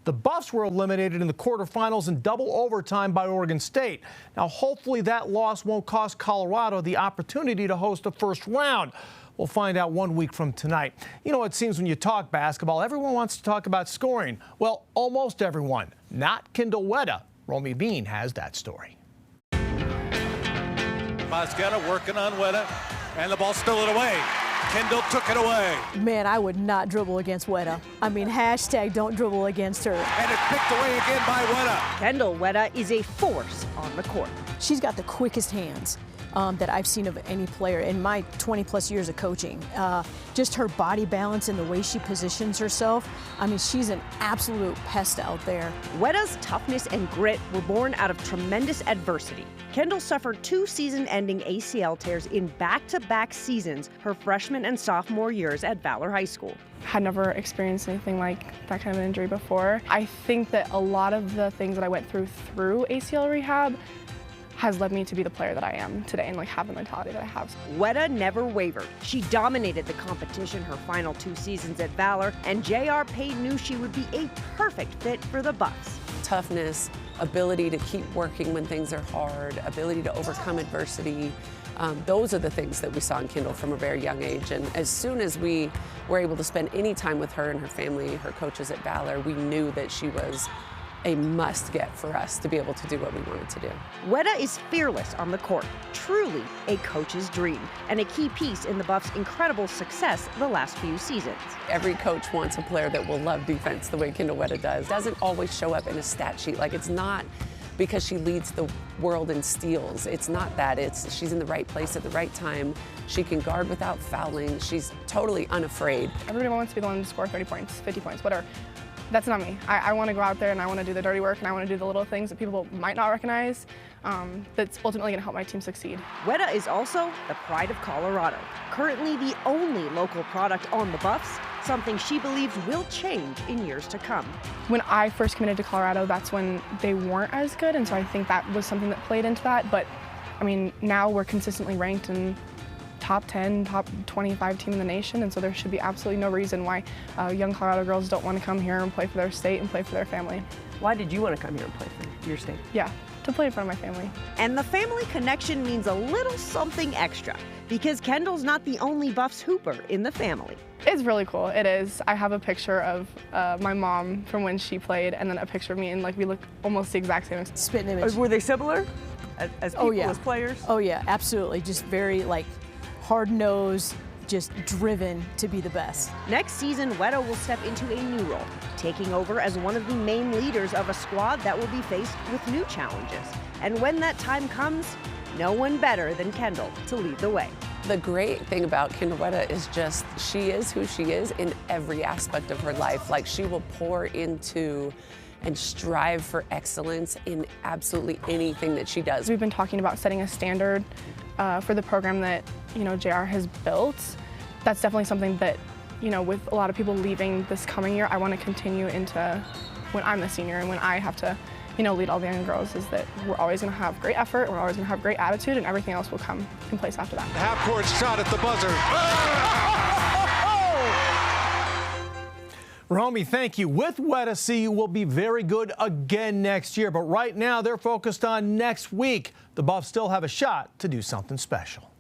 The Buffs were eliminated in the quarterfinals in double overtime by Oregon State. Now, hopefully that loss won't cost Colorado the opportunity to host a first round. We'll find out 1 week from tonight. You know, it seems when you talk basketball, everyone wants to talk about scoring. Well, almost everyone. Not Kindyll Wetta. Romy Bean has that story. Mosqueda working on Wetta, and the ball stolen away. Kindyll took it away. Man, I would not dribble against Wetta. I mean, hashtag don't dribble against her. And it's picked away again by Wetta. Kindyll Wetta is a force on the court. She's got the quickest hands that I've seen of any player in my 20-plus years of coaching. Just her body balance and the way she positions herself. I mean, she's an absolute pest out there. Wetta's toughness and grit were born out of tremendous adversity. Kindyll suffered 2 season-ending ACL tears in back-to-back seasons her freshman and sophomore years at Valor High School. Had never experienced anything like that kind of an injury before. I think that a lot of the things that I went through ACL rehab has led me to be the player that I am today and have the mentality that I have. Wetta never wavered. She dominated the competition her final 2 seasons at Valor, and J.R. Payne knew she would be a perfect fit for the Buffs. Toughness, ability to keep working when things are hard, ability to overcome adversity. Those are the things that we saw in Kindyll from a very young age. And as soon as we were able to spend any time with her and her family, her coaches at Valor, we knew that she was a must-get for us to be able to do what we wanted to do. Wetta is fearless on the court, truly a coach's dream, and a key piece in the Buffs' incredible success the last few seasons. Every coach wants a player that will love defense the way Kindyll Wetta does. Doesn't always show up in a stat sheet. It's not because she leads the world in steals. It's not that. It's she's in the right place at the right time. She can guard without fouling. She's totally unafraid. Everybody wants to be the one to score 30 points, 50 points, whatever. That's not me. I want to go out there and I want to do the dirty work and I want to do the little things that people might not recognize that's ultimately going to help my team succeed. Wetta is also the pride of Colorado, currently the only local product on the Buffs, something she believes will change in years to come. When I first committed to Colorado, that's when they weren't as good, and so I think that was something that played into that. But I mean, now we're consistently ranked in top 10, top 25 team in the nation, and so there should be absolutely no reason why young Colorado girls don't want to come here and play for their state and play for their family. Why did you want to come here and play for your state? Yeah, to play in front of my family. And the family connection means a little something extra, because Kindyll's not the only Buffs hooper in the family. It's really cool, it is. I have a picture of my mom from when she played, and then a picture of me, and we look almost the exact same. Spitting image. Were they similar as people, as players? Oh yeah, absolutely. Just very hard-nosed, just driven to be the best. Next season, Wetta will step into a new role, taking over as one of the main leaders of a squad that will be faced with new challenges. And when that time comes, no one better than Kindyll to lead the way. The great thing about Kindyll Wetta is just she is who she is in every aspect of her life. She will pour into and strive for excellence in absolutely anything that she does. We've been talking about setting a standard for the program that JR has built. That's definitely something that with a lot of people leaving this coming year, I want to continue into when I'm the senior and when I have to lead all the young girls, is that we're always going to have great effort, we're always going to have great attitude, and everything else will come in place after that. Half-court shot at the buzzer. Romy, thank you. With Wetta, CU will be very good again next year, but right now they're focused on next week. The Buffs still have a shot to do something special.